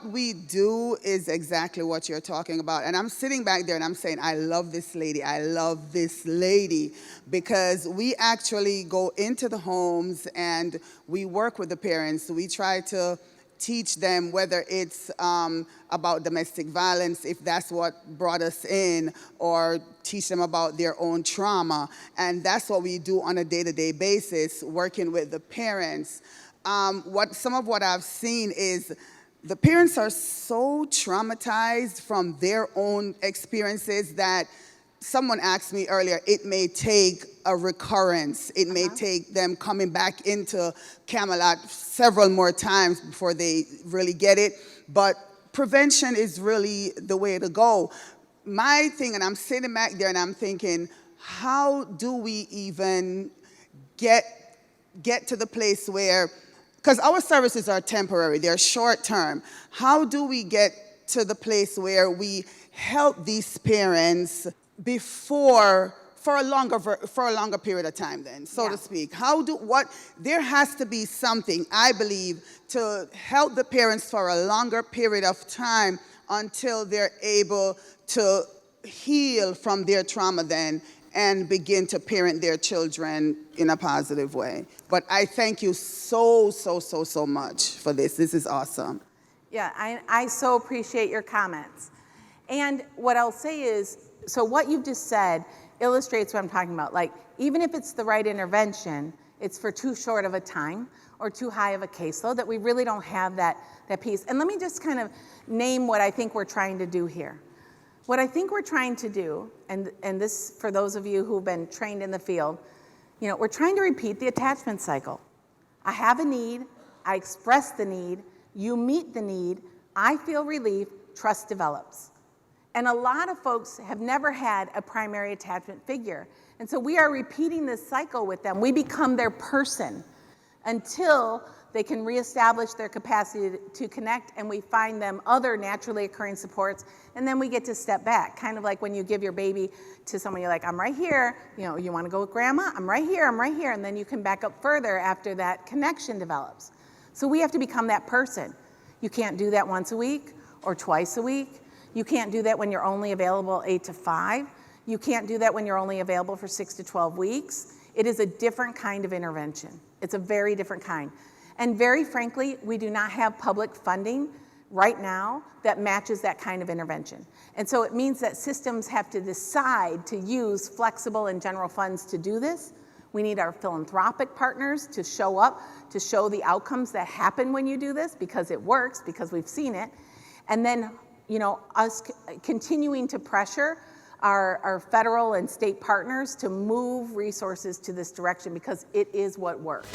what we do is exactly what you're talking about. And I'm sitting back there and I'm saying, I love this lady. I love this lady, because we actually go into the homes and we work with the parents. We try to teach them, whether it's about domestic violence, if that's what brought us in, or teach them about their own trauma. And that's what we do on a day-to-day basis, working with the parents. Some of what I've seen is the parents are so traumatized from their own experiences that someone asked me earlier, it may take a recurrence. It may take them coming back into Camelot several more times before they really get it. But prevention is really the way to go. My thing, and I'm sitting back there and I'm thinking, how do we even get to the place where, because our services are temporary, they're short term. How do we get to the place where we help these parents for a longer period of time then, so to speak? There has to be something, I believe, to help the parents for a longer period of time until they're able to heal from their trauma then and begin to parent their children in a positive way. But I thank you so much for this. This is awesome. Yeah, I so appreciate your comments. And what I'll say is, so what you've just said illustrates what I'm talking about. Like, even if it's the right intervention, it's for too short of a time or too high of a caseload that we really don't have that piece. And let me just kind of name what I think we're trying to do here. What I think we're trying to do, and this for those of you who've been trained in the field, we're trying to repeat the attachment cycle. I have a need, I express the need, you meet the need, I feel relief, trust develops. And a lot of folks have never had a primary attachment figure. And so we are repeating this cycle with them. We become their person until they can reestablish their capacity to connect, and we find them other naturally occurring supports, and then we get to step back. Kind of like when you give your baby to someone, you're like, I'm right here. You want to go with grandma? I'm right here, and then you can back up further after that connection develops. So we have to become that person. You can't do that once a week or twice a week. You can't do that when you're only available 8 to 5. You can't do that when you're only available for 6 to 12 weeks. It is a different kind of intervention. It's a very different kind. And very frankly, we do not have public funding right now that matches that kind of intervention. And so it means that systems have to decide to use flexible and general funds to do this. We need our philanthropic partners to show up, to show the outcomes that happen when you do this, because it works, because we've seen it. And then, us continuing to pressure our federal and state partners to move resources to this direction, because it is what works.